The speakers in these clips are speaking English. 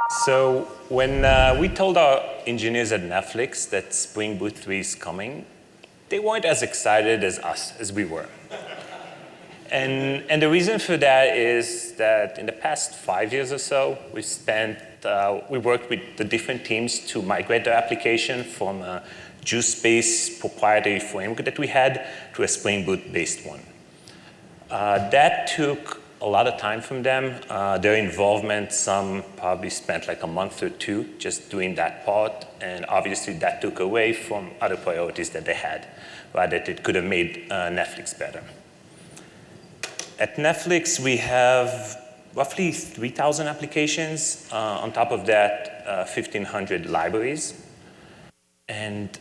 So when we told our engineers at Netflix that Spring Boot 3 is coming, they weren't as excited as us, as we were. And the reason for that is that in the past 5 years or so, we worked with the different teams to migrate their application from a juice-based proprietary framework that we had to a Spring Boot-based one. That took a lot of time from them. Their involvement, some probably spent like a month or two just doing that part, and obviously that took away from other priorities that they had, right, that it could have made Netflix better. At Netflix, we have roughly 3,000 applications. On top of that, 1,500 libraries. And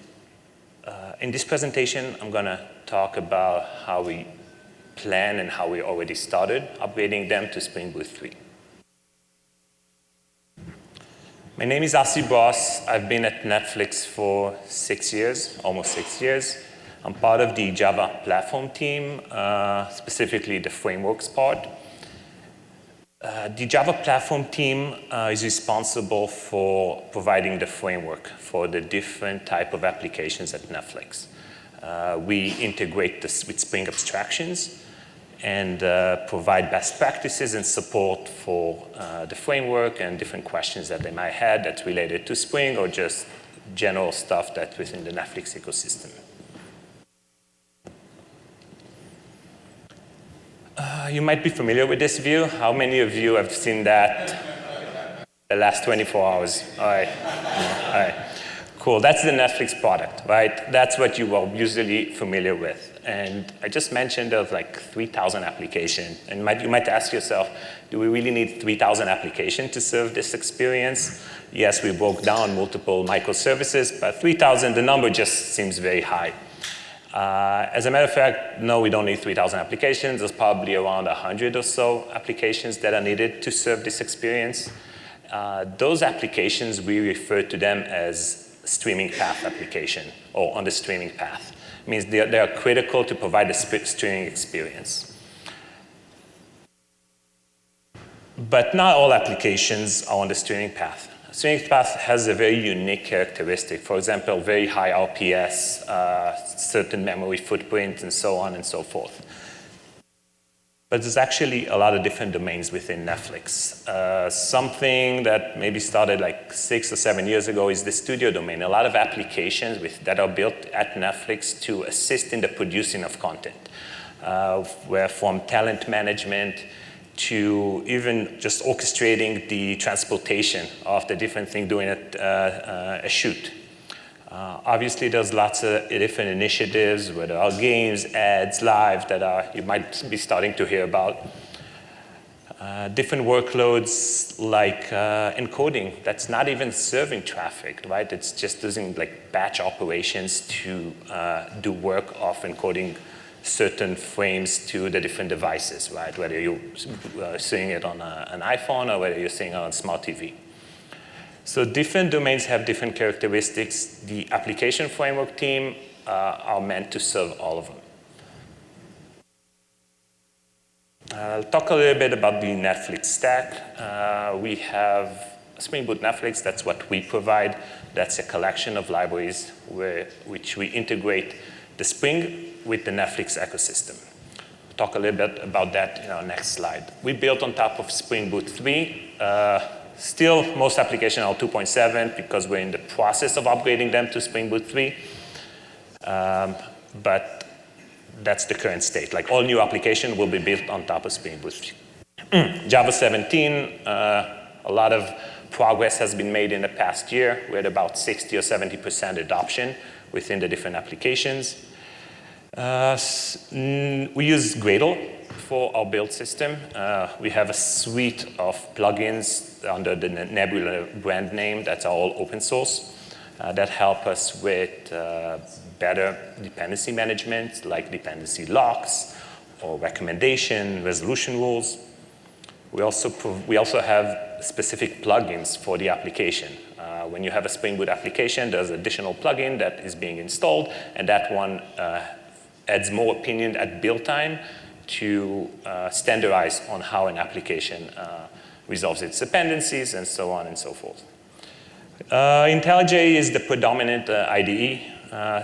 in this presentation, I'm going to talk about how we plan and how we already started upgrading them to Spring Boot 3. My name is Asi Bross. I've been at Netflix for 6 years, almost 6 years. I'm part of the Java platform team, specifically the frameworks part. The Java platform team is responsible for providing the framework for the different type of applications at Netflix. We integrate this with Spring abstractions and provide best practices and support for the framework and different questions that they might have that's related to Spring or just general stuff that's within the Netflix ecosystem. You might be familiar with this view. How many of you have seen that the last 24 hours? All right. All right. Cool. That's the Netflix product, right? That's what you are usually familiar with. And I just mentioned there's like 3,000 applications. And you might ask yourself, do we really need 3,000 applications to serve this experience? Yes, we broke down multiple microservices, but 3,000, the number just seems very high. As a matter of fact, no, we don't need 3,000 applications. There's probably around 100 or so applications that are needed to serve this experience. Those applications, we refer to them as streaming path application, or on the streaming path. It means they are critical to provide the streaming experience. But not all applications are on the streaming path. Streaming path has a very unique characteristic. For example, very high RPS, certain memory footprint, and so on and so forth. But there's actually a lot of different domains within Netflix. Something that maybe started like 6 or 7 years ago is the studio domain. A lot of applications that are built at Netflix to assist in the producing of content, where from talent management to even just orchestrating the transportation of the different thing doing a shoot. Obviously, there's lots of different initiatives, where there are games, ads, live, that you might be starting to hear about. Different workloads like encoding, that's not even serving traffic, right? It's just using like batch operations to do work of encoding certain frames to the different devices, right? Whether you're seeing it on an iPhone or whether you're seeing it on a smart TV. So different domains have different characteristics. The application framework team are meant to serve all of them. I'll talk a little bit about the Netflix stack. We have Spring Boot Netflix, that's what we provide. That's a collection of libraries which we integrate the Spring with the Netflix ecosystem. We'll talk a little bit about that in our next slide. We built on top of Spring Boot 3. Still, most applications are 2.7 because we're in the process of upgrading them to Spring Boot 3. But that's the current state. Like all new applications will be built on top of Spring Boot 3. Java 17, a lot of progress has been made in the past year. We're at about 60 or 70% adoption within the different applications. We use Gradle for our build system. We have a suite of plugins under the Nebula brand name that's all open source that help us with better dependency management, like dependency locks or recommendation, resolution rules. We also have specific plugins for the application. When you have a Spring Boot application, there's an additional plugin that is being installed, and that one adds more opinion at build time to standardize on how an application resolves its dependencies, and so on and so forth. IntelliJ is the predominant IDE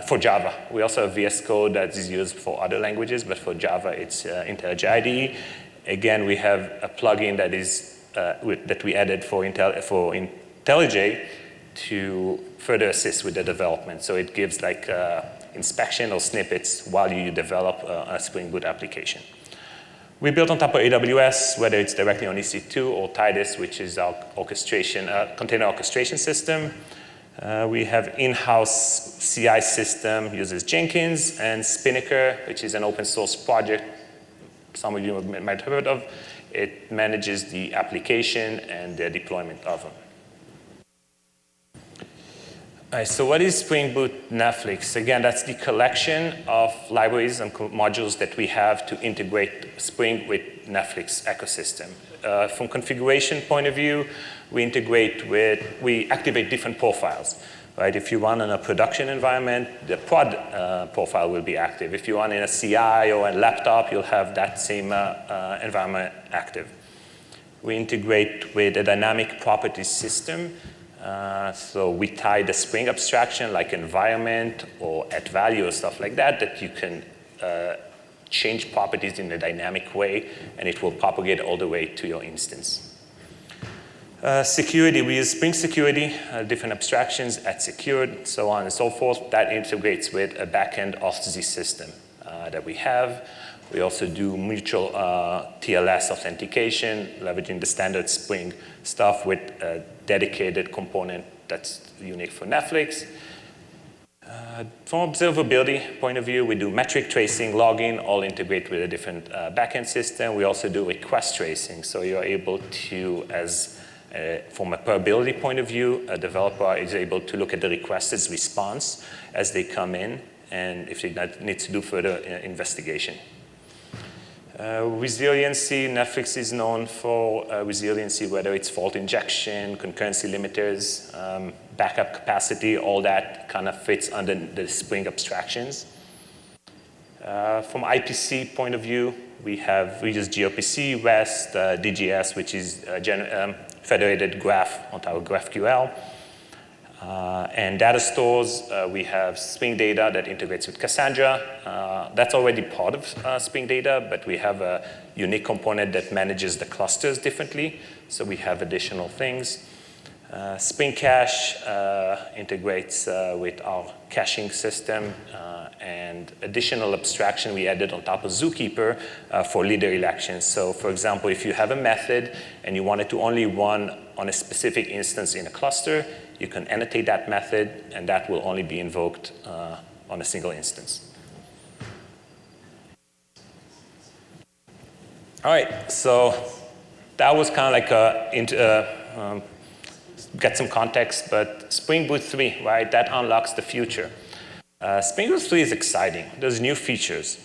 for Java. We also have VS Code that is used for other languages, but for Java, it's IntelliJ IDE. Again, we have a plugin that is that we added for IntelliJ to further assist with the development. So it gives like inspection or snippets while you develop a Spring Boot application. We built on top of AWS, whether it's directly on EC2 or Titus, which is our orchestration, container orchestration system. We have in-house CI system, uses Jenkins, and Spinnaker, which is an open source project some of you might have heard of. It manages the application and the deployment of them. All right, so what is Spring Boot Netflix? Again, that's the collection of libraries and modules that we have to integrate Spring with Netflix ecosystem. From configuration point of view, we activate different profiles. Right? If you run in a production environment, the prod profile will be active. If you run in a CI or a laptop, you'll have that same environment active. We integrate with a dynamic properties system. So we tie the Spring abstraction like environment or at value or stuff like that, that you can change properties in a dynamic way, and it will propagate all the way to your instance. Security, we use Spring Security, different abstractions at secured, so on and so forth. That integrates with a backend auth system that we have. We also do mutual TLS authentication, leveraging the standard Spring stuff with a dedicated component that's unique for Netflix. From observability point of view, we do metric tracing, logging, all integrate with a different backend system. We also do request tracing, so you're able to, from a probability point of view, a developer is able to look at the requested response as they come in, and if they need to do further investigation. Resiliency, Netflix is known for resiliency, whether it's fault injection, concurrency limiters, backup capacity, all that kind of fits under the Spring abstractions. From IPC point of view, we use gRPC, REST, DGS, which is federated graph on top of GraphQL. And data stores, we have Spring Data that integrates with Cassandra. That's already part of Spring Data, but we have a unique component that manages the clusters differently. So we have additional things. Spring Cache integrates with our caching system, and additional abstraction we added on top of Zookeeper for leader elections. So for example, if you have a method and you want it to only run on a specific instance in a cluster, you can annotate that method, and that will only be invoked on a single instance. All right, so that was kind of like get some context, but Spring Boot 3, right, that unlocks the future. Spring Boot 3 is exciting. There's new features,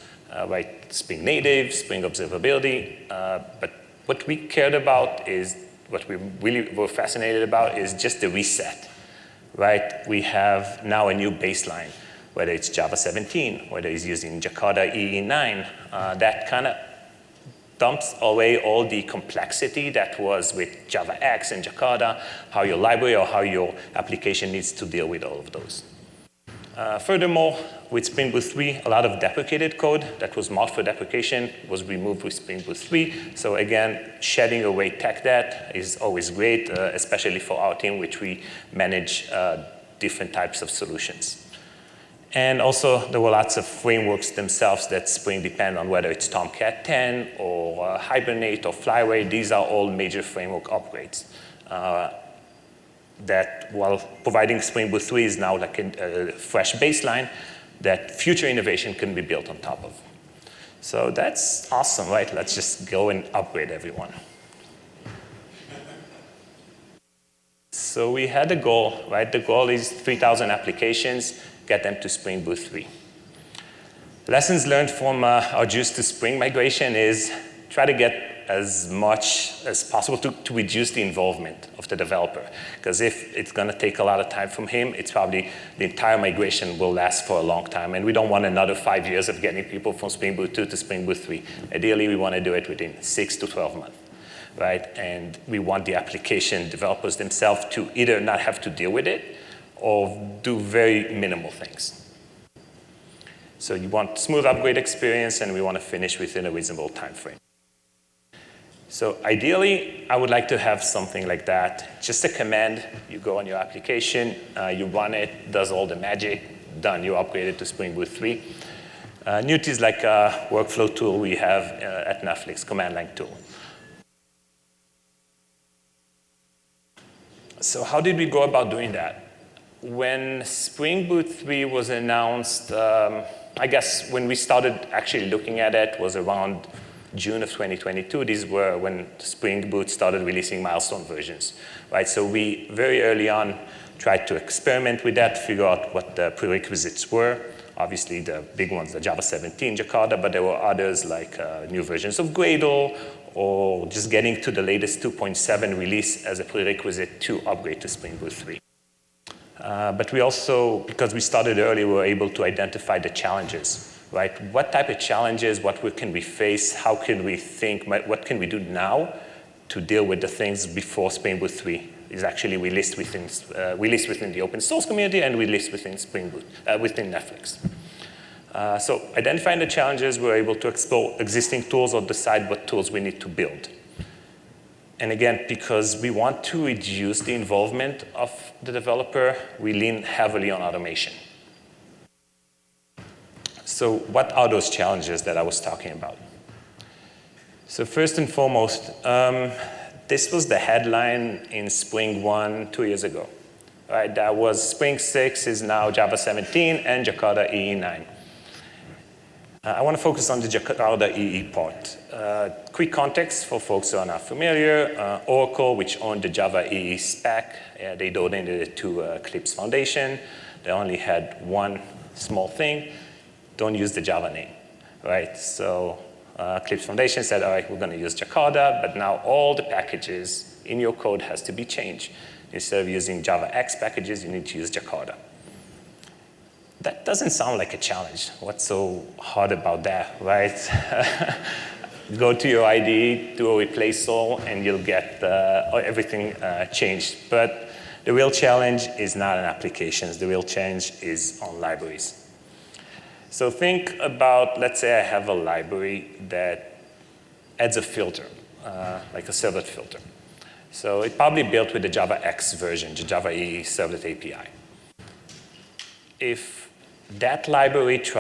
right? Spring Native, Spring Observability, but what we cared about is, what we really were fascinated about is just the reset, right? We have now a new baseline, whether it's Java 17, whether it's using Jakarta EE9, that kind of dumps away all the complexity that was with Java X and Jakarta, how your library or how your application needs to deal with all of those. Furthermore, with Spring Boot 3, a lot of deprecated code that was marked for deprecation was removed with Spring Boot 3. So again, shedding away tech debt is always great, especially for our team, which we manage different types of solutions. And also, there were lots of frameworks themselves that Spring depend on, whether it's Tomcat 10 or Hibernate or Flyway. These are all major framework upgrades. That while providing Spring Boot 3 is now like a fresh baseline, that future innovation can be built on top of. So that's awesome, right? Let's just go and upgrade everyone. So we had a goal, right? The goal is 3,000 applications, get them to Spring Boot 3. Lessons learned from our Juice to Spring migration is try to get as much as possible to reduce the involvement of the developer. Because if it's going to take a lot of time from him, it's probably the entire migration will last for a long time. And we don't want another 5 years of getting people from Spring Boot 2 to Spring Boot 3. Ideally, we want to do it within 6 to 12 months. right? And we want the application developers themselves to either not have to deal with it or do very minimal things. So you want smooth upgrade experience, and we want to finish within a reasonable time frame. So ideally, I would like to have something like that. Just a command, you go on your application, you run it, does all the magic, done, you upgraded to Spring Boot 3. Newt is like a workflow tool we have at Netflix, command line tool. So how did we go about doing that? When Spring Boot 3 was announced, I guess when we started actually looking at it was around June of 2022. These were when Spring Boot started releasing milestone versions, right? So we very early on tried to experiment with that, figure out what the prerequisites were. Obviously, the big ones, the Java 17 Jakarta, but there were others like new versions of Gradle, or just getting to the latest 2.7 release as a prerequisite to upgrade to Spring Boot 3. But we also, because we started early, we were able to identify the challenges, right? What type of challenges, what can we face, how can we think, what can we do now to deal with the things before Spring Boot 3 is actually released within the open source community and released within Spring Boot, within Netflix. So identifying the challenges, we're able to explore existing tools or decide what tools we need to build. And again, because we want to reduce the involvement of the developer, we lean heavily on automation. So what are those challenges that I was talking about? So first and foremost, this was the headline in Spring 1 2 years ago. Right? That was Spring 6 is now Java 17 and Jakarta EE 9. I want to focus on the Jakarta EE part. Quick context for folks who are not familiar. Oracle, which owned the Java EE spec, they donated it to Eclipse Foundation. They only had one small thing: don't use the Java name, right? So Eclipse Foundation said, all right, we're going to use Jakarta, but now all the packages in your code has to be changed. Instead of using Java X packages, you need to use Jakarta. That doesn't sound like a challenge. What's so hard about that, right? Go to your IDE, do a replace all, and you'll get everything changed. But the real challenge is not in applications. The real challenge is on libraries. So think about, let's say I have a library that adds a filter, like a servlet filter. So it's probably built with the Java X version, the Java EE Servlet API. If that library if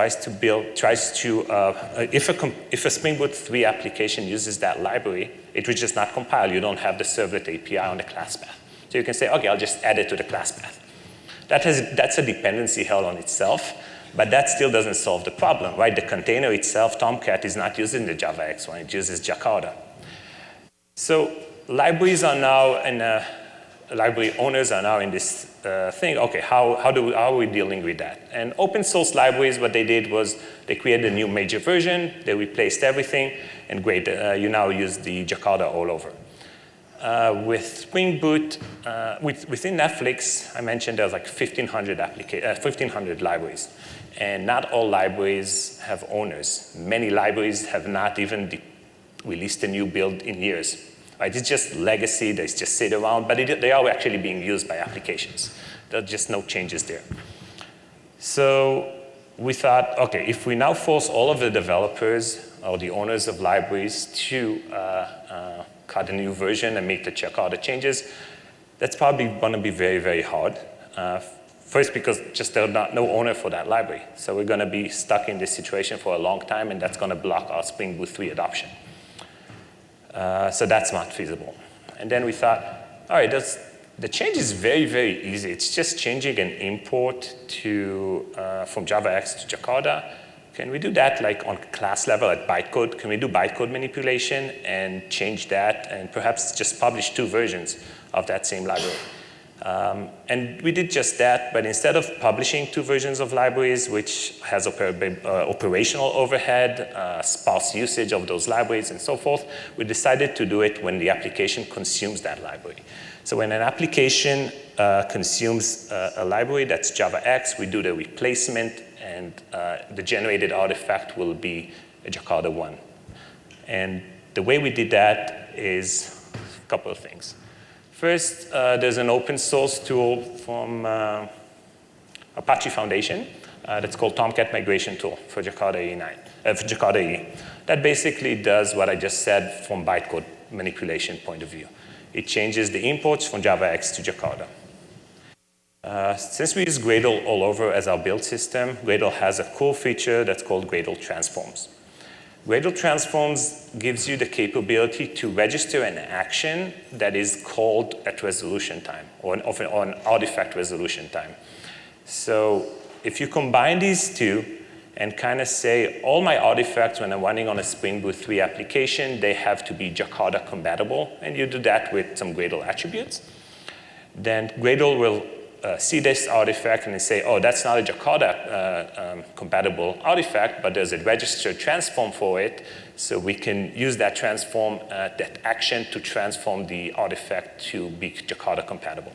a Spring Boot 3 application uses that library, it will just not compile. You don't have the Servlet API on the class path. So you can say, okay, I'll just add it to the class path. That's a dependency held on itself, but that still doesn't solve the problem, right? The container itself, Tomcat, is not using the Java X one, it uses Jakarta. So libraries are now, and library owners are now in this thing, okay, how are we dealing with that? And open source libraries, what they did was they created a new major version, they replaced everything, and great, you now use the Jakarta all over. With Spring Boot, within Netflix, I mentioned there's like 1,500 libraries. And not all libraries have owners. Many libraries have not even released a new build in years. Right? It's just legacy, they just sit around, but they are actually being used by applications. There are just no changes there. So we thought, okay, if we now force all of the developers or the owners of libraries to cut a new version and make the Jakarta changes, that's probably going to be very, very hard. First, because just there's no owner for that library. So we're going to be stuck in this situation for a long time, and that's going to block our Spring Boot 3 adoption. So that's not feasible. And then we thought, all right, the change is very, very easy. It's just changing an import from Java X to Jakarta. Can we do that like on class level at bytecode? Can we do bytecode manipulation and change that and perhaps just publish 2 versions of that same library? And we did just that, but instead of publishing 2 versions of libraries, which has operational overhead, sparse usage of those libraries, and so forth, we decided to do it when the application consumes that library. So when an application consumes a library that's Java X, we do the replacement, and the generated artifact will be a Jakarta 1. And the way we did that is couple of things. First, there's an open source tool from Apache Foundation that's called Tomcat Migration Tool for Jakarta EE. That basically does what I just said from bytecode manipulation point of view. It changes the imports from JavaX to Jakarta. Since we use Gradle all over as our build system, Gradle has a cool feature that's called Gradle Transforms. Gradle Transforms gives you the capability to register an action that is called at resolution time, or an artifact resolution time. So if you combine these two and kind of say, all my artifacts when I'm running on a Spring Boot 3 application, they have to be Jakarta compatible, and you do that with some Gradle attributes, then Gradle will see this artifact and say, oh, that's not a Jakarta compatible artifact, but there's a registered transform for it, so we can use that transform, that action to transform the artifact to be Jakarta compatible.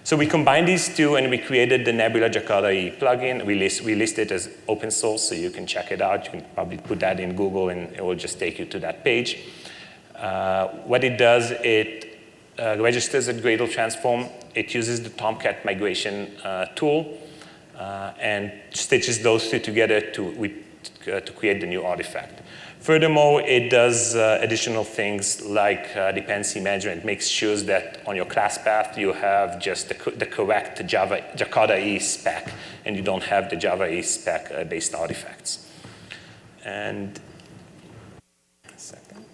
So we combined these two and we created the Nebula Jakarta EE plugin. We list it as open source, so you can check it out. You can probably put that in Google and it will just take you to that page. What it does, it registers a Gradle transform. It uses the Tomcat migration tool and stitches those two together to create the new artifact. Furthermore, it does additional things like dependency management. It makes sure that on your class path you have just the correct Jakarta EE spec, and you don't have the Java EE spec based artifacts. And a second.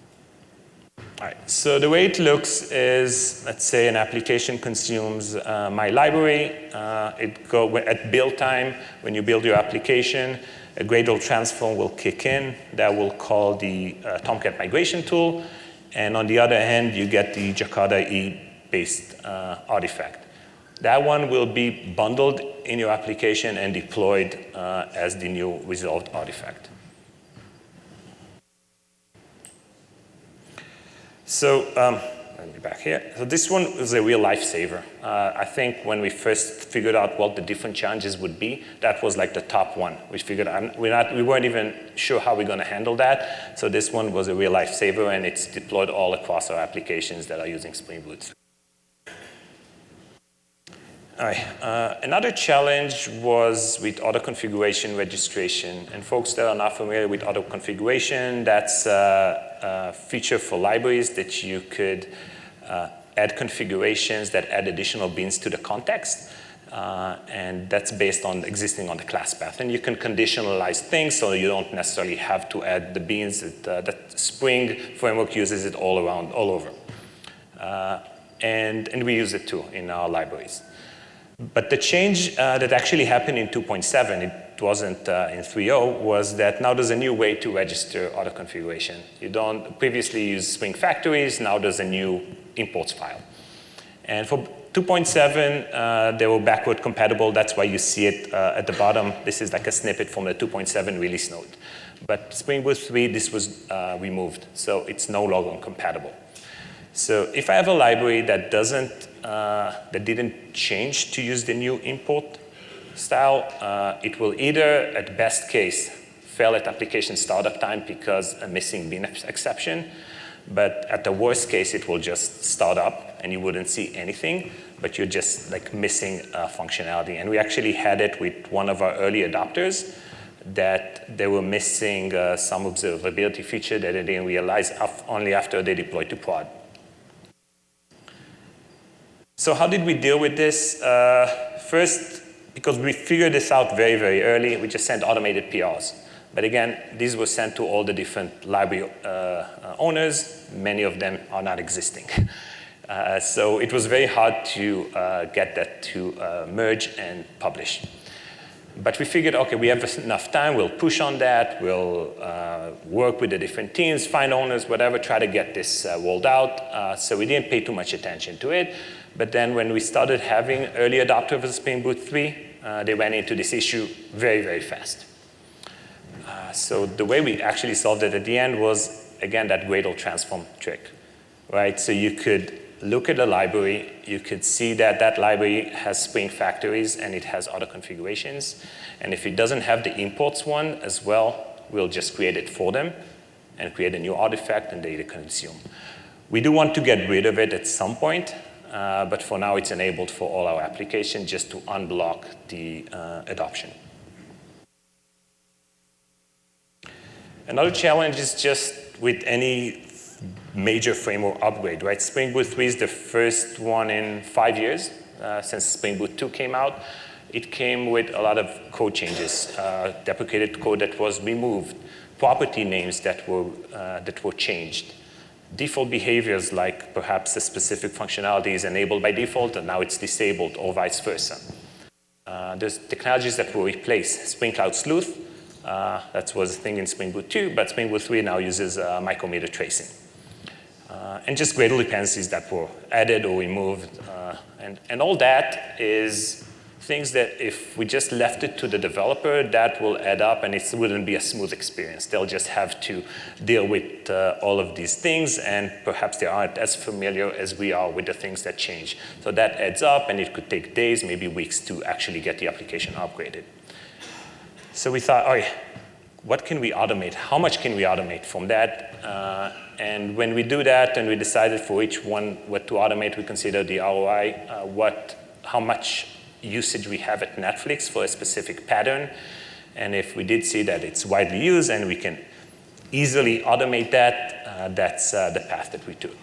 All right, so the way it looks is, let's say an application consumes my library. At build time, when you build your application, a Gradle transform will kick in. That will call the Tomcat migration tool. And on the other hand, you get the Jakarta EE-based artifact. That one will be bundled in your application and deployed as the new resolved artifact. So let me back here. So this one was a real lifesaver. I think when we first figured out what the different challenges would be, that was like the top one. We figured we weren't even sure how we're going to handle that. So this one was a real lifesaver, and it's deployed all across our applications that are using Spring Boot. All right. Another challenge was with auto configuration registration. And folks that are not familiar with auto configuration, that's a feature for libraries that you could add configurations that add additional beans to the context. And that's based on existing on the class path. And you can conditionalize things so you don't necessarily have to add the beans. That Spring framework uses it all over. And we use it too in our libraries. But the change that actually happened in 2.7, it wasn't in 3.0, was that now there's a new way to register auto configuration. You don't previously use Spring factories, now there's a new imports file. And for 2.7, they were backward compatible. That's why you see it at the bottom. This is like a snippet from the 2.7 release note. But Spring Boot 3, this was removed, so it's no longer compatible. So if I have a library that didn't change to use the new import style, it will either, at best case, fail at application startup time because a missing bin exception. But at the worst case, it will just start up and you wouldn't see anything, but you're just like missing functionality. And we actually had it with one of our early adopters that they were missing some observability feature that they didn't realize only after they deployed to prod. So how did we deal with this? First, because we figured this out very, very early, we just sent automated PRs. But again, these were sent to all the different library owners. Many of them are not existing. So it was very hard to get that to merge and publish. But we figured, okay, we have enough time, we'll push on that, we'll work with the different teams, find owners, whatever, try to get this rolled out. So we didn't pay too much attention to it. But then when we started having early adopters of Spring Boot 3, they ran into this issue very, very fast. So the way we actually solved it at the end was, again, that Gradle transform trick, right? So you could look at the library, you could see that that library has Spring factories and it has auto configurations. And if it doesn't have the imports one as well, we'll just create it for them and create a new artifact and they consume. We do want to get rid of it at some point, but for now it's enabled for all our applications just to unblock the adoption. Another challenge is just with any major framework upgrade, right? Spring Boot 3 is the first one in 5 years since Spring Boot 2 came out. It came with a lot of code changes, deprecated code that was removed, property names that were changed, default behaviors like perhaps a specific functionality is enabled by default and now it's disabled or vice versa. There's technologies that were replaced. Spring Cloud Sleuth, that was a thing in Spring Boot 2, but Spring Boot 3 now uses micrometer tracing. And just Gradle dependencies that were added or removed. And all that is things that if we just left it to the developer, that will add up and it wouldn't be a smooth experience. They'll just have to deal with all of these things and perhaps they aren't as familiar as we are with the things that change. So that adds up and it could take days, maybe weeks to actually get the application upgraded. So we thought, all right, what can we automate? How much can we automate from that? And when we do that and we decided for each one what to automate, we consider the ROI, how much usage we have at Netflix for a specific pattern. And if we did see that it's widely used and we can easily automate that, that's the path that we took.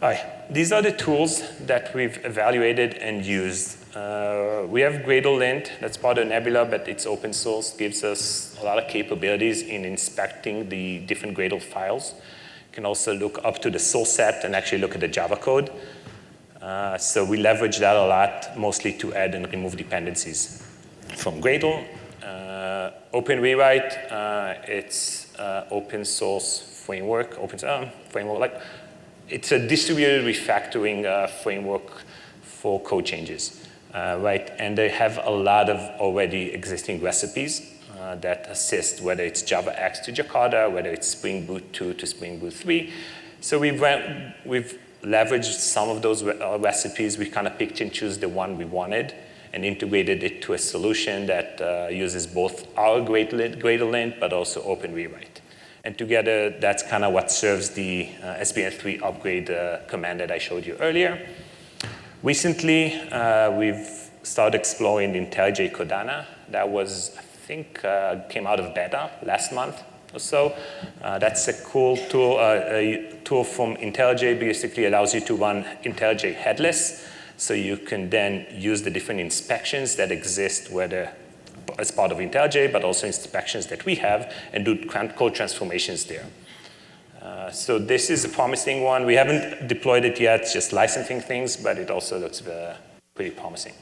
All right, these are the tools that we've evaluated and used. We have Gradle Lint, that's part of Nebula, but it's open source, gives us a lot of capabilities in inspecting the different Gradle files. You can also look up to the source set and actually look at the Java code. So we leverage that a lot, mostly to add and remove dependencies from Gradle. Open Rewrite, it's open source framework, it's a distributed refactoring framework for code changes. Right, and they have a lot of already existing recipes that assist, whether it's Java X to Jakarta, whether it's Spring Boot 2 to Spring Boot 3. So we've leveraged some of those recipes. We kind of picked and choose the one we wanted and integrated it to a solution that uses both our Gradle Lint, but also Open Rewrite. And together, that's kind of what serves the SBN3 upgrade command that I showed you earlier. Recently, we've started exploring the IntelliJ Codana. That was, I think, came out of beta last month or so. That's a cool tool. A tool from IntelliJ basically allows you to run IntelliJ headless, so you can then use the different inspections that exist, whether as part of IntelliJ, but also inspections that we have, and do code transformations there. So this is a promising one. We haven't deployed it yet, just licensing things, but it also looks pretty promising.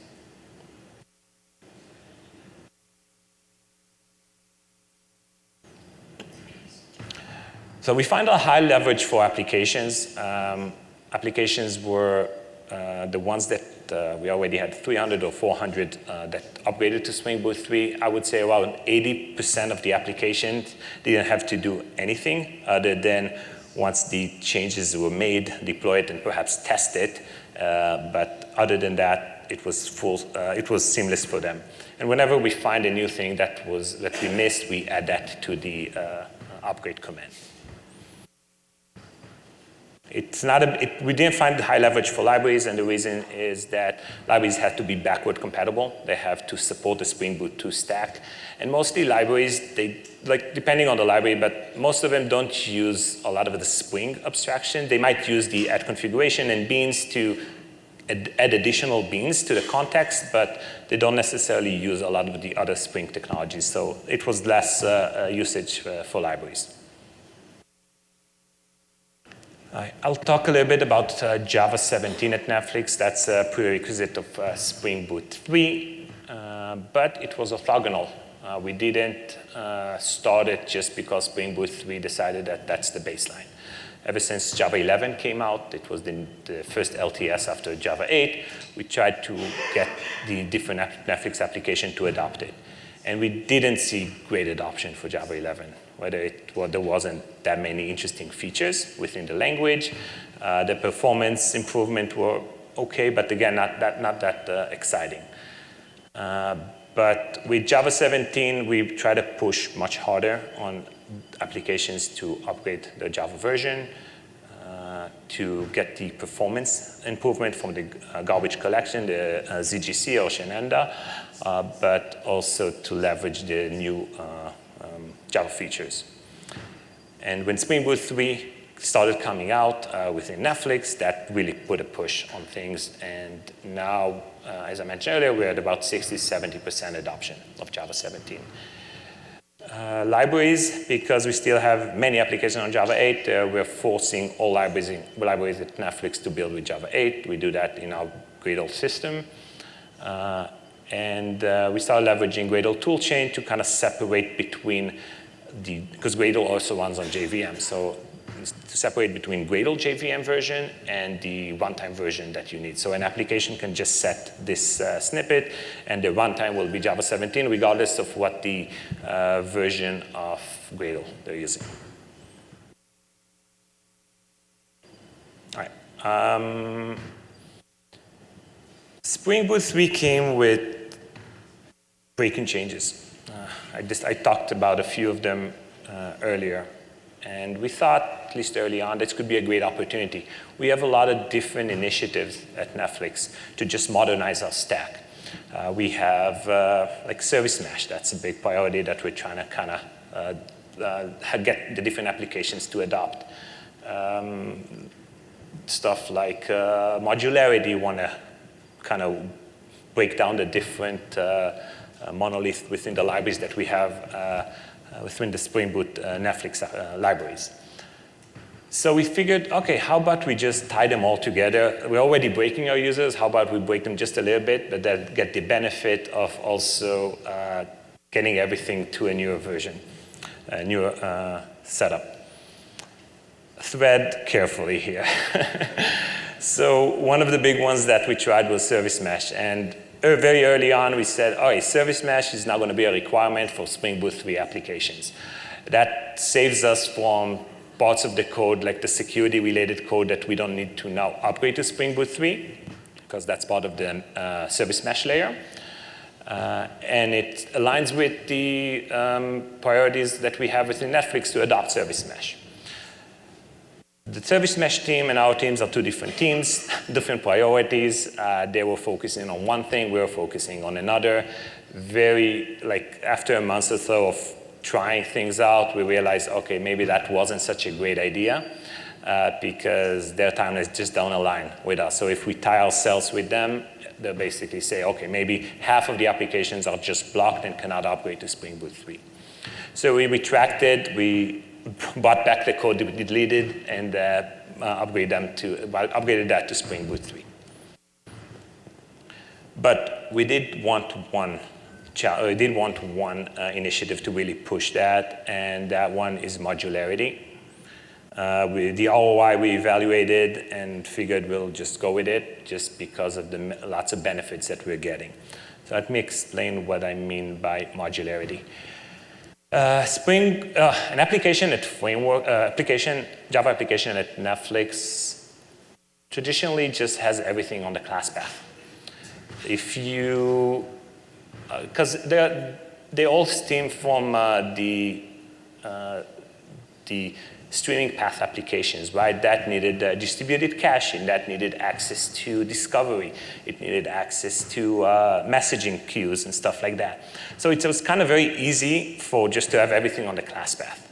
So we find a high leverage for applications. Applications were the ones that we already had 300 or 400 that upgraded to Spring Boot 3. I would say around 80% of the applications didn't have to do anything other than once the changes were made, deploy it, and perhaps test it. But other than that, it was seamless for them. And whenever we find a new thing that we missed, we add that to the upgrade command. We didn't find high leverage for libraries, and the reason is that libraries have to be backward compatible. They have to support the Spring Boot 2 stack. And mostly libraries, depending on the library, but most of them don't use a lot of the Spring abstraction. They might use the add configuration and beans to add additional beans to the context, but they don't necessarily use a lot of the other Spring technologies. So it was less usage for libraries. I'll talk a little bit about Java 17 at Netflix. That's a prerequisite of Spring Boot 3, but it was orthogonal. We didn't start it just because Spring Boot 3 decided that that's the baseline. Ever since Java 11 came out, it was the first LTS after Java 8, we tried to get the different Netflix application to adopt it. And we didn't see great adoption for Java 11. There wasn't that many interesting features within the language. The performance improvement were okay, but again, not that exciting. But with Java 17, we try to push much harder on applications to upgrade the Java version, to get the performance improvement from the garbage collection, the ZGC or Shenandoah, but also to leverage the new Java features. And when Spring Boot 3 started coming out within Netflix, that really put a push on things. And now, as I mentioned earlier, we're at about 60-70% adoption of Java 17. Libraries, because we still have many applications on Java 8, we're forcing all libraries at Netflix to build with Java 8. We do that in our Gradle system. And we started leveraging Gradle toolchain to kind of separate between because Gradle also runs on JVM, so to separate between Gradle JVM version and the runtime version that you need. So an application can just set this snippet, and the runtime will be Java 17, regardless of what the version of Gradle they're using. All right. Spring Boot 3 came with breaking changes. I talked about a few of them earlier. And we thought, at least early on, this could be a great opportunity. We have a lot of different initiatives at Netflix to just modernize our stack. We have like Service Mesh. That's a big priority that we're trying to kind of get the different applications to adopt. Stuff like modularity, want to kind of break down the different monolith within the libraries that we have within the Spring Boot Netflix libraries. So we figured, okay, how about we just tie them all together? We're already breaking our users. How about we break them just a little bit, but then get the benefit of also getting everything to a newer version, a newer setup. Thread carefully here. So one of the big ones that we tried was Service Mesh. And very early on, we said, oh, Service Mesh is now going to be a requirement for Spring Boot 3 applications. That saves us from parts of the code, like the security-related code that we don't need to now upgrade to Spring Boot 3, because that's part of the Service Mesh layer. And it aligns with the priorities that we have within Netflix to adopt Service Mesh. The Service Mesh team and our teams are two different teams, different priorities. They were focusing on one thing, we were focusing on another. After a month or so of trying things out, we realized, okay, maybe that wasn't such a great idea because their timeline is just down the line with us. So if we tie ourselves with them, they'll basically say, okay, maybe half of the applications are just blocked and cannot upgrade to Spring Boot 3. So we retracted, we brought back the code that we deleted and upgraded that to Spring Boot 3. But we did want one initiative to really push that, and that one is modularity. The ROI we evaluated and figured we'll just go with it just because of the lots of benefits that we're getting. So let me explain what I mean by modularity. An application at Framework, Java application at Netflix traditionally just has everything on the class path. If you, because they all stem from the streaming path applications, right? That needed distributed caching, that needed access to discovery, it needed access to messaging queues and stuff like that. So it was kind of very easy for just to have everything on the class path.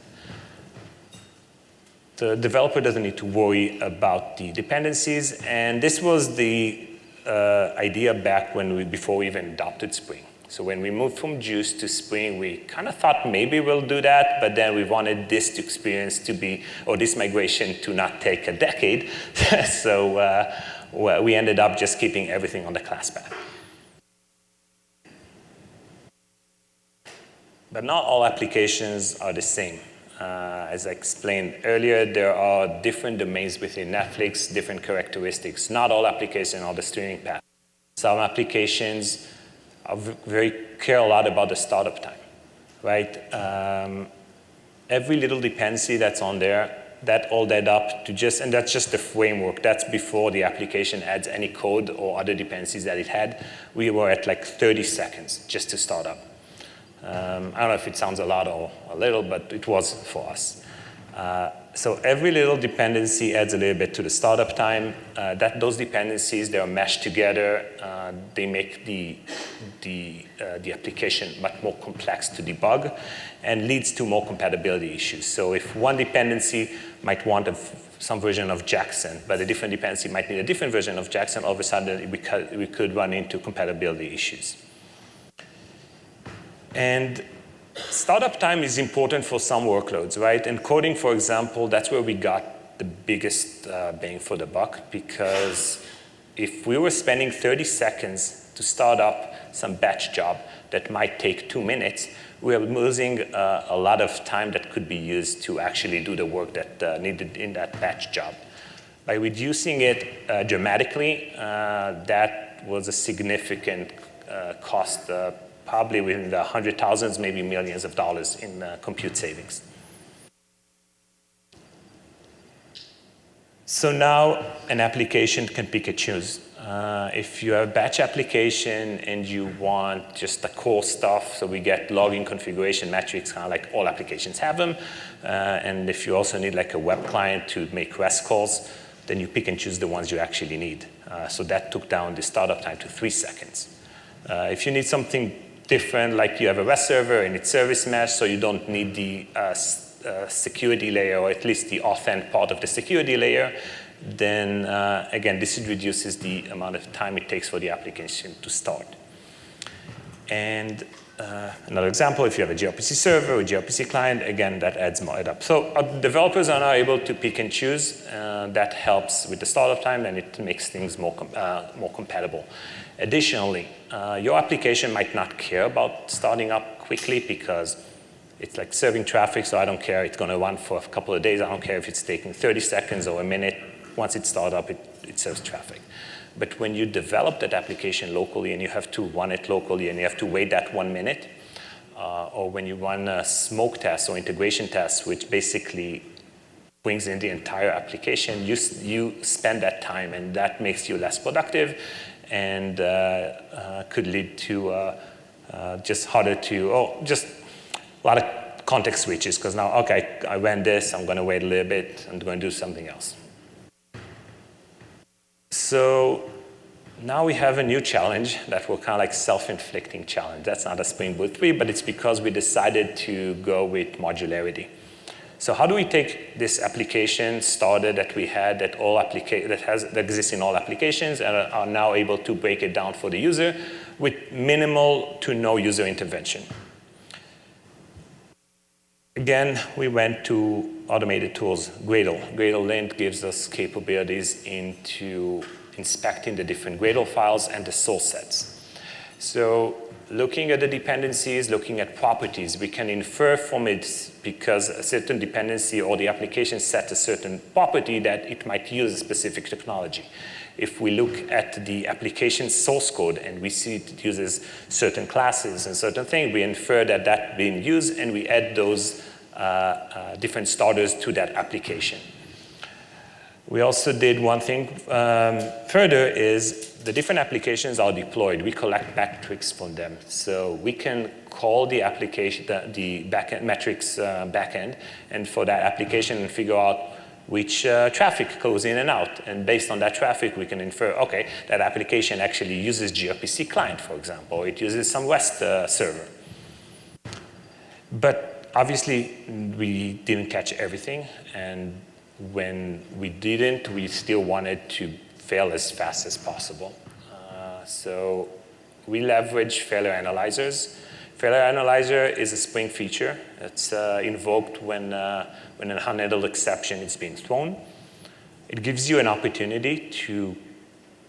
The developer doesn't need to worry about the dependencies, and this was the idea back before we even adopted Spring. So when we moved from Juice to Spring, we kind of thought maybe we'll do that, but then we wanted this experience to be, or this migration to not take a decade. So we ended up just keeping everything on the class path. But not all applications are the same. As I explained earlier, there are different domains within Netflix, different characteristics. Not all applications are the streaming path. Some applications care a lot about the startup time, right? Every little dependency that's on there, that all add up to and that's just the framework. That's before the application adds any code or other dependencies that it had. We were at like 30 seconds just to start up. I don't know if it sounds a lot or a little, but it was for us. So every little dependency adds a little bit to the startup time. Those dependencies, they are meshed together. They make the application much more complex to debug and leads to more compatibility issues. So if one dependency might want some version of Jackson, but a different dependency might need a different version of Jackson, all of a sudden we could run into compatibility issues. And startup time is important for some workloads, right? And coding, for example, that's where we got the biggest bang for the buck, because if we were spending 30 seconds to start up some batch job that might take 2 minutes, we are losing a lot of time that could be used to actually do the work that needed in that batch job. By reducing it dramatically, that was a significant cost, probably within the hundred thousands, maybe millions of dollars in compute savings. So now an application can pick and choose. If you have a batch application and you want just the core stuff, so we get logging configuration metrics, kind of like all applications have them. And if you also need like a web client to make REST calls, then you pick and choose the ones you actually need. So that took down the startup time to 3 seconds. If you need something different, like you have a REST server and it's service mesh, so you don't need the security layer, or at least the authent part of the security layer, then again, this reduces the amount of time it takes for the application to start. And another example, if you have a gRPC server or a gRPC client, again, that adds more up. So developers are now able to pick and choose. That helps with the startup time, and it makes things more compatible. Additionally, your application might not care about starting up quickly because it's like serving traffic, so I don't care. It's going to run for a couple of days. I don't care if it's taking 30 seconds or a minute. Once it's started up, it serves traffic. But when you develop that application locally and you have to run it locally and you have to wait that 1 minute, or when you run a smoke test or integration test, which basically brings in the entire application, you spend that time, and that makes you less productive and could lead to just harder to, just a lot of context switches, because now, okay, I ran this, I'm going to wait a little bit, I'm going to do something else. So now we have a new challenge that we're kind of like self-inflicting challenge. That's not a Spring Boot 3, but it's because we decided to go with modularity. So how do we take this application started that we had that exists in all applications and are now able to break it down for the user with minimal to no user intervention? Again, we went to automated tools. Gradle. Gradle-Lint gives us capabilities into inspecting the different Gradle files and the source sets. So looking at the dependencies, looking at properties, we can infer from it, because a certain dependency or the application sets a certain property, that it might use a specific technology. If we look at the application source code and we see it uses certain classes and certain things, we infer that that's being used, and we add those different starters to that application. We also did one thing further, is the different applications are deployed. We collect metrics from them. So we can call the application, the backend metrics backend, and for that application and figure out which traffic goes in and out. And based on that traffic, we can infer, okay, that application actually uses gRPC client, for example, or it uses some REST server. But obviously, we didn't catch everything. And when we didn't, we still wanted to fail as fast as possible. So we leverage failure analyzers. Failure analyzer is a Spring feature. It's invoked when an unhandled exception is being thrown. It gives you an opportunity to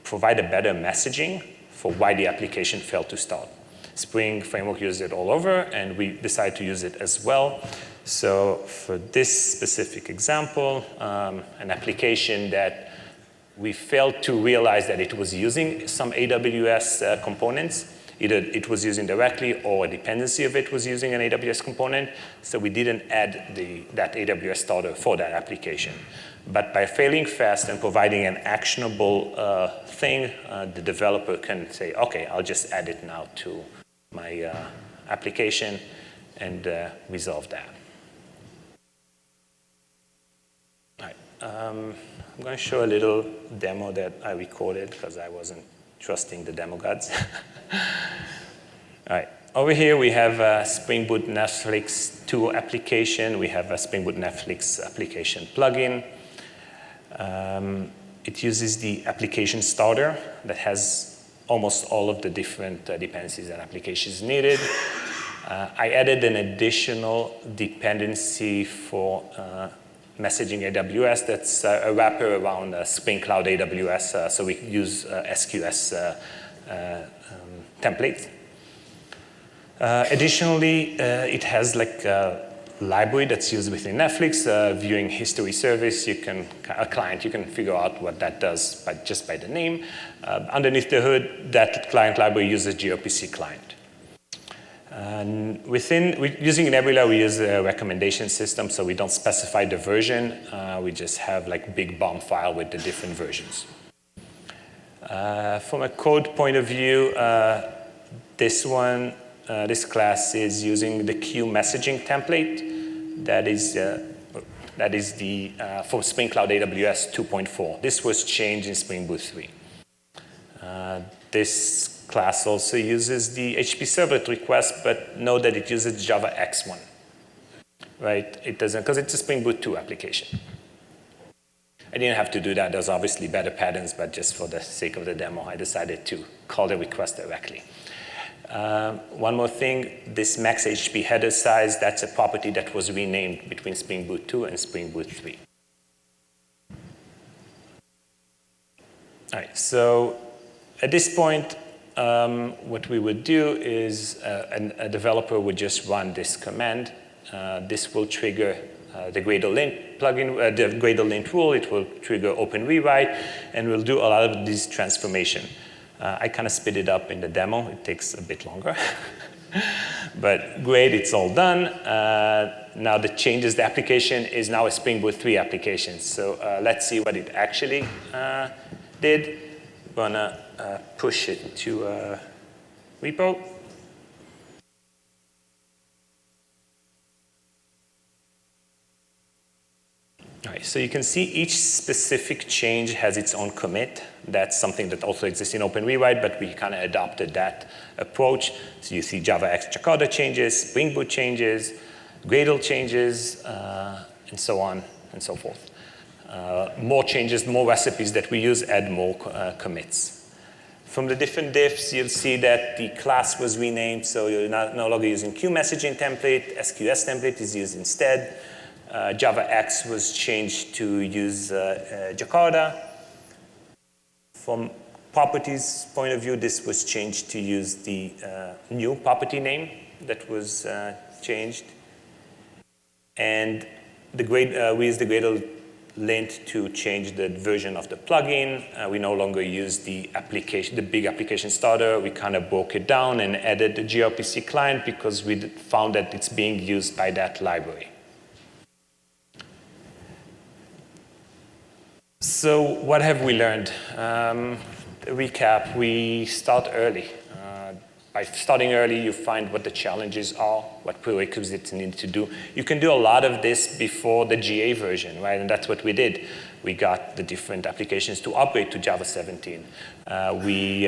provide a better messaging for why the application failed to start. Spring Framework uses it all over, and we decided to use it as well. So for this specific example, an application that we failed to realize that it was using some AWS components. Either it was using directly or a dependency of it was using an AWS component, so we didn't add that AWS starter for that application. But by failing fast and providing an actionable thing, the developer can say, okay, I'll just add it now to my application and resolve that. All right. I'm going to show a little demo that I recorded because I wasn't trusting the demo gods. All right. Over here, we have a Spring Boot Netflix 2 application. We have a Spring Boot Netflix application plugin. It uses the application starter that has almost all of the different dependencies and applications needed. I added an additional dependency for messaging AWS that's a wrapper around Spring Cloud AWS, so we use SQS template. Additionally, it has like a library that's used within Netflix, viewing history service. A client, you can figure out what that does just by the name. Underneath the hood, that client library uses gRPC client. And using Nebula, we use a recommendation system, so we don't specify the version. We just have like big BOM file with the different versions. From a code point of view, this class is using the queue messaging template. That is for Spring Cloud AWS 2.4. This was changed in Spring Boot 3. This class also uses the HTTP servlet request, but note that it uses Java X1, right? It doesn't, because it's a Spring Boot 2 application. I didn't have to do that. There's obviously better patterns, but just for the sake of the demo, I decided to call the request directly. One more thing, this max HTTP header size, that's a property that was renamed between Spring Boot 2 and Spring Boot 3. All right, so at this point, what we would do is a developer would just run this command. This will trigger the Gradle-lint plugin, the Gradle-lint rule. It will trigger open rewrite, and we'll do a lot of this transformation. I kind of sped it up in the demo. It takes a bit longer. But great, it's all done. Now the changes, the application is now a Spring Boot 3 application. So let's see what it actually did. I'm gonna push it to repo. All right, so you can see each specific change has its own commit. That's something that also exists in Open Rewrite, but we kind of adopted that approach. So you see Java X Jakarta changes, Spring Boot changes, Gradle changes, and so on and so forth. More changes, more recipes that we use add more commits. From the different diffs, you'll see that the class was renamed, so you're no longer using queue messaging template. SQS template is used instead. Java X was changed to use Jakarta. From properties point of view, this was changed to use the new property name that was changed. And we used the Gradle-lint to change the version of the plugin. We no longer use the big application starter. We kind of broke it down and added the gRPC client because we found that it's being used by that library. So what have we learned? Recap, we start early. By starting early, you find what the challenges are, what prerequisites you need to do. You can do a lot of this before the GA version, right? And that's what we did. We got the different applications to upgrade to Java 17. We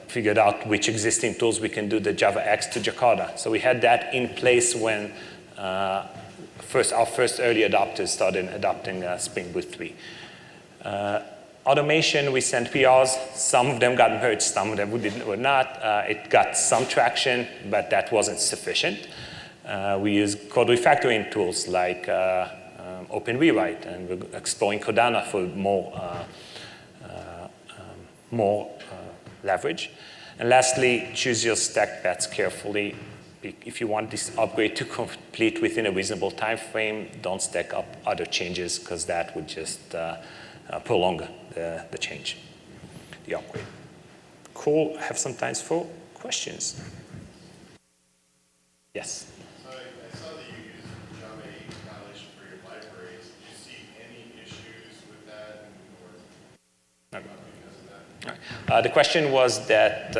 figured out which existing tools we can do the Java X to Jakarta. So we had that in place when our first early adopters started adopting Spring Boot 3. Automation, we sent PRs. Some of them got merged, some of them were not. It got some traction, but that wasn't sufficient. We use code refactoring tools like Open Rewrite, and we're exploring Codana for more leverage. And lastly, choose your stack bets carefully. If you want this upgrade to complete within a reasonable time frame, don't stack up other changes because that would just prolong the change, the upgrade. Cool, I have some time for questions. Yes? I saw that you used Java 8 compilation for your libraries. Did you see any issues with that? Or not because of that? The question was that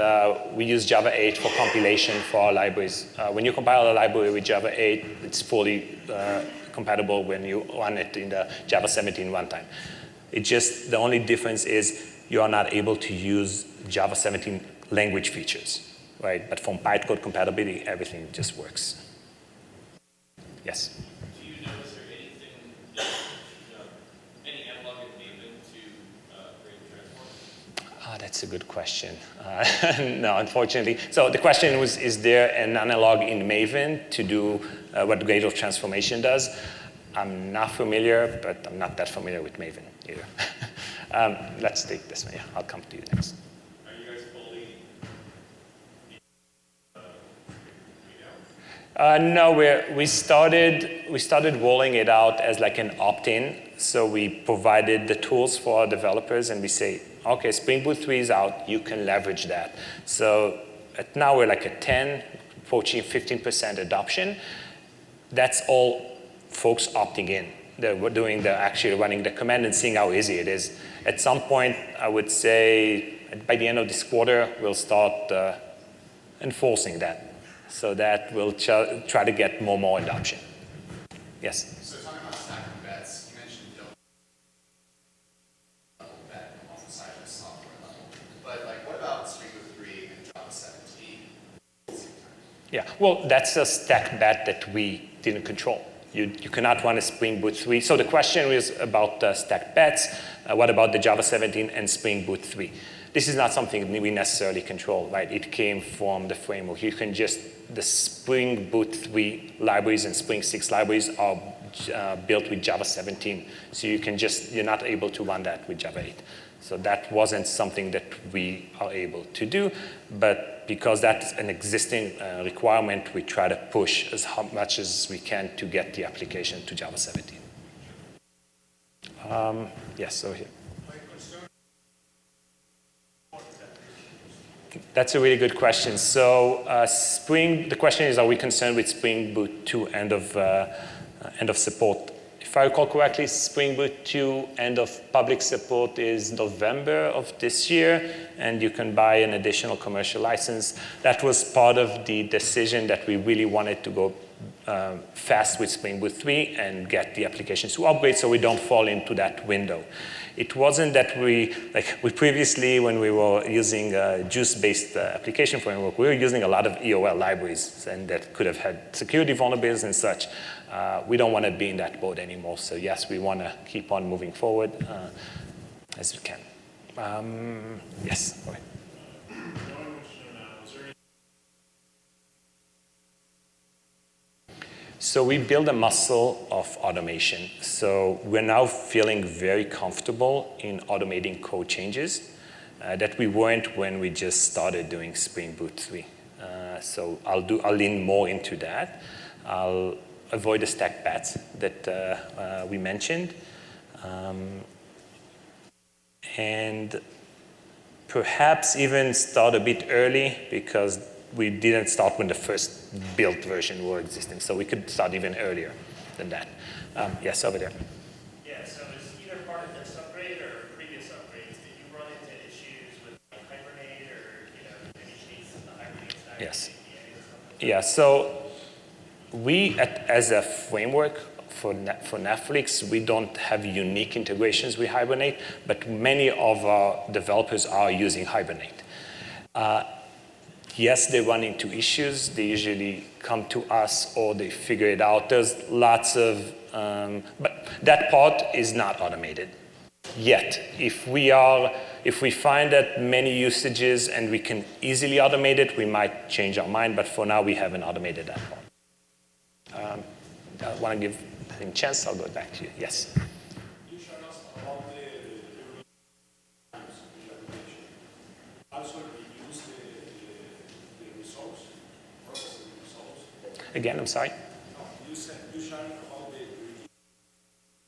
we use Java 8 for compilation for our libraries. When you compile a library with Java 8, it's fully compatible when you run it in the Java 17 runtime. The only difference is you are not able to use Java 17 language features, right? But from bytecode compatibility, everything just works. Yes? Do you know, is there anything that, any analog in Maven to create the transform? That's a good question. No, unfortunately. So the question was, is there an analog in Maven to do what Gradle transformation does? I'm not familiar, but I'm not that familiar with Maven either. Let's take this one. Yeah, I'll come to you next. Are you guys fully No, we started rolling it out as like an opt-in. So we provided the tools for our developers, and we say, okay, Spring Boot 3 is out. You can leverage that. So now we're like a 10, approaching 15% adoption. That's all folks opting in. They're actually running the command and seeing how easy it is. At some point, I would say by the end of this quarter, we'll start enforcing that. So that we'll try to get more adoption. Yes? So talking about stacking bets, you mentioned double bet on the side of the software level. But like, what about Spring Boot 3 and Java 17 at the same time? Yeah, well, that's a stacked bet that we didn't control. You cannot run a Spring Boot 3. So the question was about stacked bets. What about the Java 17 and Spring Boot 3? This is not something we necessarily control, right? It came from the framework. You can just, the Spring Boot 3 libraries and Spring 6 libraries are built with Java 17. So you're not able to run that with Java 8. So that wasn't something that we are able to do, but because that's an existing requirement, we try to push as much as we can to get the application to Java 17. Yes, over here. That's a really good question. So the question is, are we concerned with Spring Boot 2 end of support? If I recall correctly, Spring Boot 2 end of public support is November of this year, and you can buy an additional commercial license. That was part of the decision that we really wanted to go fast with Spring Boot 3 and get the applications to upgrade so we don't fall into that window. It wasn't that we previously, when we were using a Juice-based application framework, we were using a lot of EOL libraries, and that could have had security vulnerabilities and such. We don't want to be in that boat anymore. So yes, we want to keep on moving forward as we can. Yes, go ahead. So we build a muscle of automation. So we're now feeling very comfortable in automating code changes that we weren't when we just started doing Spring Boot 3. So I'll lean more into that. I'll avoid the stack bets that we mentioned. And perhaps even start a bit early, because we didn't start when the first built version were existing. So we could start even earlier than that. Yes, over there. Yeah, so is either part of this upgrade or previous upgrades, did you run into issues with Hibernate or any changes in the Hibernate stack? Yes. Yeah, so we, as a framework for Netflix, we don't have unique integrations with Hibernate, but many of our developers are using Hibernate. Yes, they run into issues. They usually come to us or they figure it out. There's lots of, but that part is not automated yet. If we find that many usages and we can easily automate it, we might change our mind, but for now we haven't automated that part. I want to give him a chance. I'll go back to you. Yes? You showed us about the also reduce the results, processing results. Again, I'm sorry? No, you said you showed about the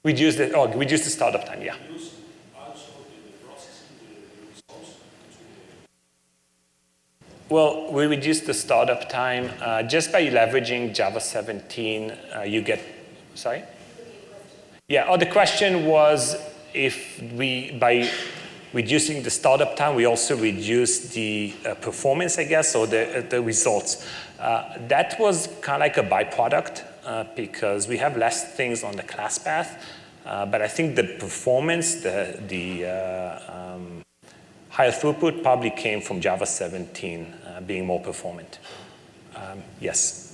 Reduce the startup time, yeah. reduce also the processing the results to Well, we reduced the startup time just by leveraging Java 17. You get, sorry? Yeah, the question was if we, by reducing the startup time, we also reduced the performance, I guess, or the results. That was kind of like a byproduct because we have less things on the class path, but I think the performance, the higher throughput probably came from Java 17 being more performant. Yes.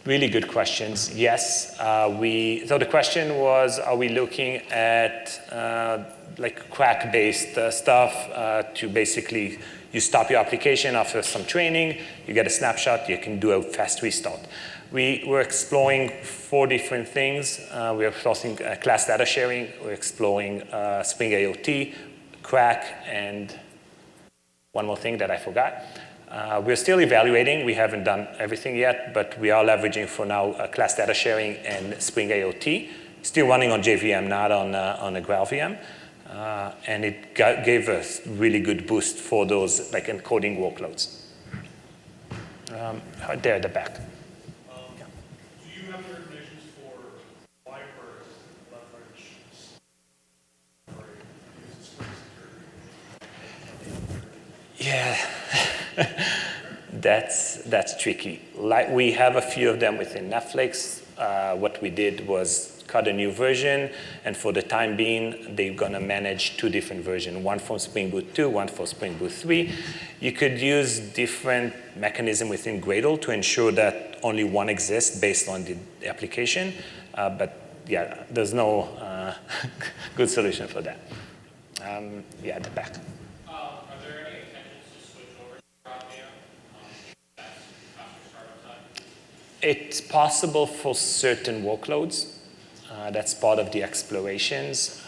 Really good questions. Yes, so the question was, are we looking at like crack-based stuff to basically, you stop your application after some training, you get a snapshot, you can do a fast restart. We were exploring 4 different things. We are exploring class data sharing, we're exploring Spring AOT, crack, and one more thing that I forgot. We're still evaluating. We haven't done everything yet, but we are leveraging for now class data sharing and Spring AOT. Still running on JVM, not on a GraalVM. And it gave us really good boost for those like encoding workloads. There at the back. Do you have recommendations for libraries leverage Yeah. That's tricky. Like we have a few of them within Netflix. What we did was cut a new version, and for the time being, they're gonna manage 2 different versions, one for Spring Boot 2, one for Spring Boot 3. You could use different mechanism within Gradle to ensure that only one exists based on the application, but yeah, there's no good solution for that. Yeah, at the back. Are there any intentions to switch over to GraalVM? That's faster startup time? It's possible for certain workloads. That's part of the explorations.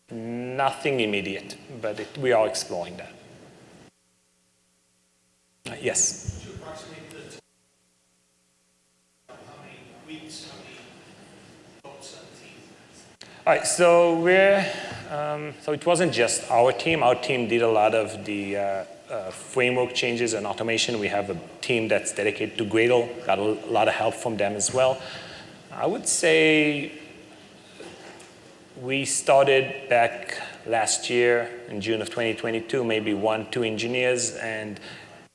Nothing immediate, but we are exploring that. Yes? to approximate the time? How many weeks, how many votes on the team? All right, so so it wasn't just our team. Our team did a lot of the framework changes and automation. We have a team that's dedicated to Gradle, got a lot of help from them as well. I would say we started back last year in June of 2022, maybe 1-2 engineers, and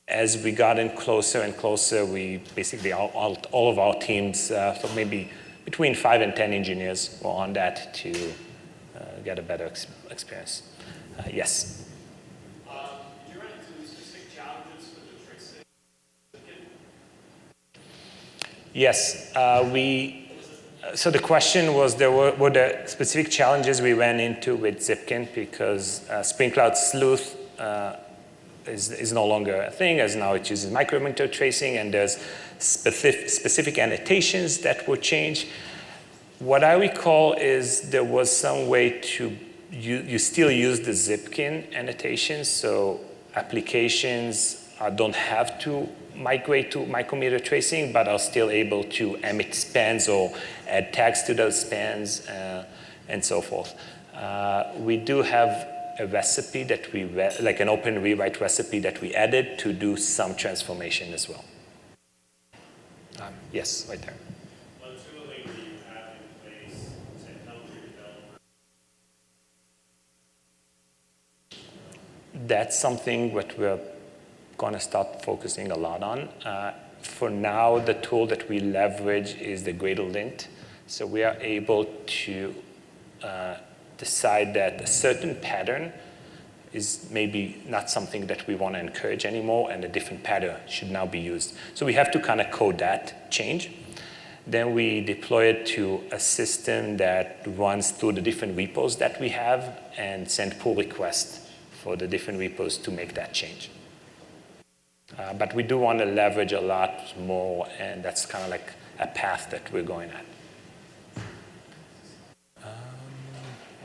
as we got in closer and closer, we basically, all of our teams, so maybe between 5 and 10 engineers were on that to get a better experience. Yes? Did you run into specific challenges with the tracing? Yes, so the question was, were there specific challenges we ran into with Zipkin because Spring Cloud Sleuth is no longer a thing, as now it uses micrometer tracing, and there's specific annotations that were changed. What I recall is there was some way to, you still use the Zipkin annotations, so applications don't have to migrate to micrometer tracing, but are still able to emit spans or add tags to those spans and so forth. We do have a recipe that we, like an open rewrite recipe that we added to do some transformation as well. Yes, right there. What tooling do you have in place to help your developers? That's something that we're going to start focusing a lot on. For now, the tool that we leverage is the Gradle lint. So we are able to decide that a certain pattern is maybe not something that we want to encourage anymore, and a different pattern should now be used. So we have to kind of code that change. Then we deploy it to a system that runs through the different repos that we have and send pull requests for the different repos to make that change. But we do want to leverage a lot more, and that's kind of like a path that we're going at.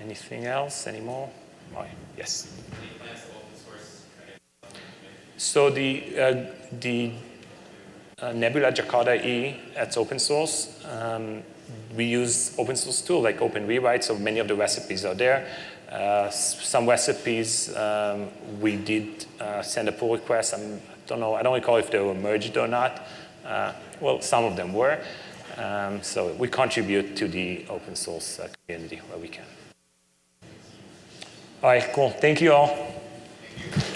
Anything else? Any more? Oh, yes. Any plans to open source? So the Nebula Jakarta E, that's open source. We use open source tool like Open Rewrite, so many of the recipes are there. Some recipes we did send a pull request. I don't recall if they were merged or not. Well, some of them were. So we contribute to the open source community where we can. All right, cool. Thank you all. Thank you.